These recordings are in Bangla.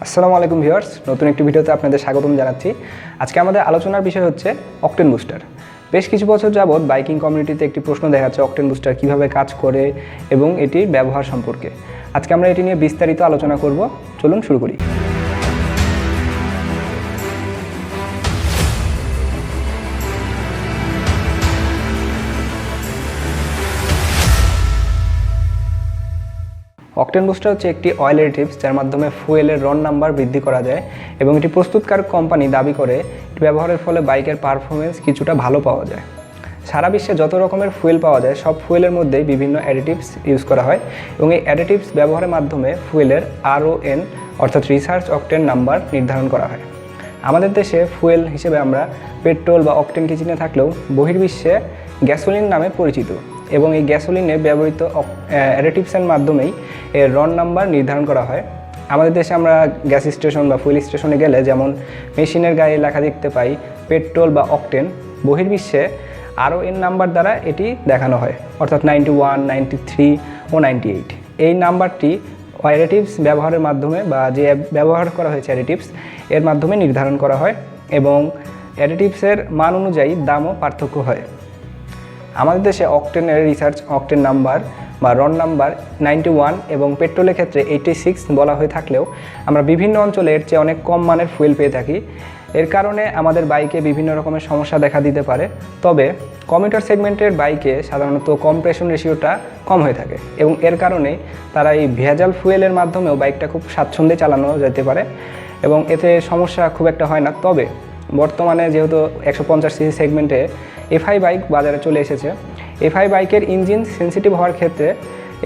আসসালামু আলাইকুম ভিউয়ার্স, নতুন একটি ভিডিওতে আপনাদের স্বাগতম জানাচ্ছি। আজকে আমাদের আলোচনার বিষয় হচ্ছে অকটেন বুস্টার। বেশ কিছু বছর যাবৎ বাইকিং কমিউনিটিতে একটি প্রশ্ন দেখা যাচ্ছে অকটেন বুস্টার কীভাবে কাজ করে এবং এটির ব্যবহার সম্পর্কে। আজকে আমরা এটি নিয়ে বিস্তারিত আলোচনা করব। চলুন শুরু করি। অকটেন বুস্টার হচ্ছে একটি অয়েল অ্যাডিটিভস যার মাধ্যমে ফুয়েলের রন নাম্বার বৃদ্ধি করা যায় এবং এটি প্রস্তুতকারক কোম্পানি দাবি করে এটি ব্যবহারের ফলে বাইকের পারফরমেন্স কিছুটা ভালো পাওয়া যায়। সারা বিশ্বে যত রকমের ফুয়েল পাওয়া যায় সব ফুয়েলের মধ্যেই বিভিন্ন অ্যাডিটিভস ইউজ করা হয় এবং এই অ্যাডিটিভস ব্যবহারের মাধ্যমে ফুয়েলের RON অর্থাৎ রিসার্চ অকটেন নাম্বার নির্ধারণ করা হয়। আমাদের দেশে ফুয়েল হিসেবে আমরা পেট্রোল বা অকটেনকে চিনে থাকলেও বহির্বিশ্বে গ্যাসোলিন নামে পরিচিত এবং এই গ্যাসোলিনে ব্যবহৃত অ্যাডিটিভসের মাধ্যমেই এর রন নাম্বার নির্ধারণ করা হয়। আমাদের দেশে আমরা গ্যাস স্টেশন বা ফুয়েল স্টেশনে গেলে যেমন মেশিনের গায়ে লেখা দেখতে পাই পেট্রোল বা অকটেন, বহির্বিশ্বে RON নাম্বার দ্বারা এটি দেখানো হয়, অর্থাৎ 91, 93 ও 98। এই নাম্বারটি অ্যাডিটিভস ব্যবহারের মাধ্যমে বা যে ব্যবহার করা হয়েছে অ্যাডিটিভস এর মাধ্যমে নির্ধারণ করা হয় এবং অ্যাডিটিভসের মান অনুযায়ী দামও পার্থক্য হয়। আমাদের দেশে অকটেনের রিসার্চ অকটেন নাম্বার বা রন নাম্বার 91 এবং পেট্রোলের ক্ষেত্রে 86 বলা হয়ে থাকলেও আমরা বিভিন্ন অঞ্চলে এর চেয়ে অনেক কম মানের ফুয়েল পেয়ে থাকি। এর কারণে আমাদের বাইকে বিভিন্ন রকমের সমস্যা দেখা দিতে পারে। তবে কমিউটার সেগমেন্টের বাইকে সাধারণত কম্প্রেশন রেশিওটা কম হয়ে থাকে এবং এর কারণে তারা এই ভেজাল ফুয়েলের মাধ্যমেও বাইকটা খুব স্বাচ্ছন্দ্যে চালানো যেতে পারে এবং এতে সমস্যা খুব একটা হয় না। তবে বর্তমানে যেহেতু 150cc সেগমেন্টে FI বাইক বাজারে চলে এসেছে, FI বাইকের ইঞ্জিন সেন্সিটিভ হওয়ার ক্ষেত্রে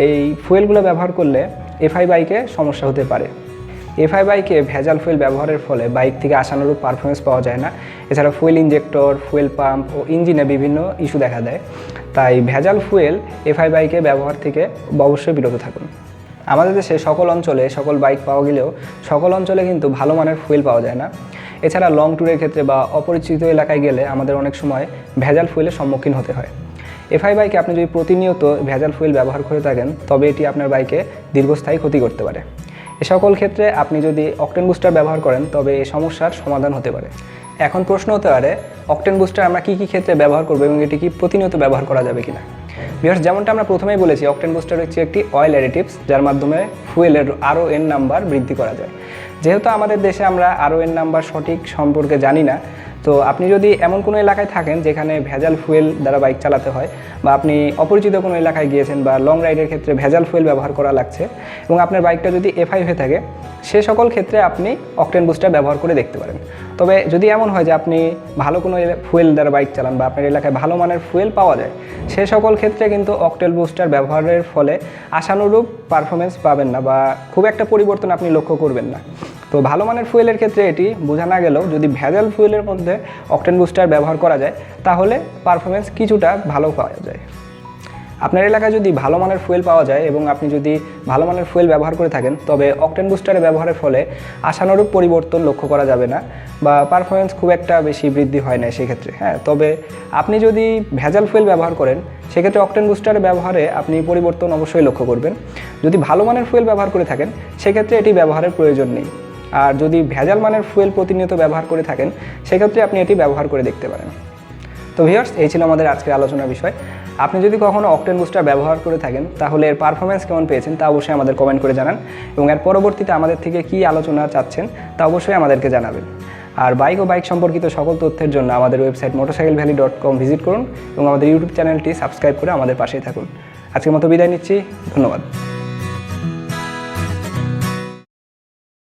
এই ফুয়েলগুলো ব্যবহার করলে FI বাইকে সমস্যা হতে পারে। FI বাইকে ভেজাল ফুয়েল ব্যবহারের ফলে বাইক থেকে আশানুরূপ পারফরমেন্স পাওয়া যায় না। এছাড়া ফুয়েল ইঞ্জেক্টর, ফুয়েল পাম্প ও ইঞ্জিনে বিভিন্ন ইস্যু দেখা দেয়। তাই ভেজাল ফুয়েল FI বাইকে ব্যবহার থেকে অবশ্যই বিরত থাকুন। আমাদের দেশে সকল অঞ্চলে সকল বাইক পাওয়া গেলেও সকল অঞ্চলে কিন্তু ভালো মানের ফুয়েল পাওয়া যায় না। এছাড়া লং ট্যুরের ক্ষেত্রে বা অপরিচিত এলাকায় গেলে আমাদের অনেক সময় ভেজাল ফুয়েলের সম্মুখীন হতে হয়। FI বাইকে আপনি যদি প্রতিনিয়ত ভেজাল ফুয়েল ব্যবহার করে থাকেন তবে এটি আপনার বাইকে দীর্ঘস্থায়ী ক্ষতি করতে পারে। এ সকল ক্ষেত্রে আপনি যদি অকটেন বুস্টার ব্যবহার করেন তবে এই সমস্যার সমাধান হতে পারে। এখন প্রশ্ন হতে পারে অকটেন বুস্টার আমরা কী ক্ষেত্রে ব্যবহার করব এবং এটি কি প্রতিনিয়ত ব্যবহার করা যাবে কিনা। ভিউয়ার্স, যেমনটা আমরা প্রথমেই বলেছি অকটেন বুস্টার হচ্ছে একটি অয়েল অ্যাডিটিভস যার মাধ্যমে ফুয়েলের RON নাম্বার বৃদ্ধি করা যায়। যেহেতু আমাদের দেশে আমরা RON নাম্বার সঠিক সম্পর্কে জানি না, তো আপনি যদি এমন কোনো এলাকায় থাকেন যেখানে ভেজাল ফুয়েল দ্বারা বাইক চালাতে হয় বা আপনি অপরিচিত কোনো এলাকায় গিয়েছেন বা লং রাইডের ক্ষেত্রে ভেজাল ফুয়েল ব্যবহার করা লাগছে এবং আপনার বাইকটা যদি FI হয়ে থাকে সে সকল ক্ষেত্রে আপনি অকটেন বুস্টার ব্যবহার করে দেখতে পারেন। তবে যদি এমন হয় যে আপনি ভালো কোনো ফুয়েল দ্বারা বাইক চালান বা আপনার এলাকায় ভালো মানের ফুয়েল পাওয়া যায় সে সকল ক্ষেত্রে কিন্তু অকটেন বুস্টার ব্যবহারের ফলে আশানুরূপ পারফরমেন্স পাবেন না বা খুব একটা পরিবর্তন আপনি লক্ষ্য করবেন না। তো ভালো মানের ফুয়েলের ক্ষেত্রে এটি বোঝা না গেলেও যদি ভেজাল ফুয়েলের মধ্যে অকটেন বুস্টার ব্যবহার করা যায় তাহলে পারফরমেন্স কিছুটা ভালো পাওয়া যায়। আপনার এলাকায় যদি ভালো মানের ফুয়েল পাওয়া যায় এবং আপনি যদি ভালো মানের ফুয়েল ব্যবহার করে থাকেন তবে অকটেন বুস্টারের ব্যবহারের ফলে আশানুরূপ পরিবর্তন লক্ষ্য করা যাবে না বা পারফরমেন্স খুব একটা বেশি বৃদ্ধি হয় না সেক্ষেত্রে। তবে আপনি যদি ভেজাল ফুয়েল ব্যবহার করেন সেক্ষেত্রে অকটেন বুস্টারের ব্যবহারে আপনি পরিবর্তন অবশ্যই লক্ষ্য করবেন। যদি ভালো মানের ফুয়েল ব্যবহার করে থাকেন সেক্ষেত্রে এটি ব্যবহারের প্রয়োজন নেই। আর যদি ভেজাল মানের ফুয়েল প্রতিনিয়ত ব্যবহার করে থাকেন সেক্ষেত্রে আপনি এটি ব্যবহার করে দেখতে পারেন। তো ভিউয়ার্স, এই ছিল আমাদের আজকের আলোচনার বিষয়। আপনি যদি কখনও অকটেন বুস্টার ব্যবহার করে থাকেন তাহলে এর পারফরমেন্স কেমন পেয়েছেন তা অবশ্যই আমাদের কমেন্ট করে জানান এবং এর পরবর্তীতে আমাদের থেকে কী আলোচনা চাচ্ছেন তা অবশ্যই আমাদেরকে জানাবেন। আর বাইক ও বাইক সম্পর্কিত সকল তথ্যের জন্য আমাদের ওয়েবসাইট motorcyclevalley.com ভিজিট করুন এবং আমাদের ইউটিউব চ্যানেলটি সাবস্ক্রাইব করে আমাদের পাশেই থাকুন। আজকের মতো বিদায় নিচ্ছি, ধন্যবাদ।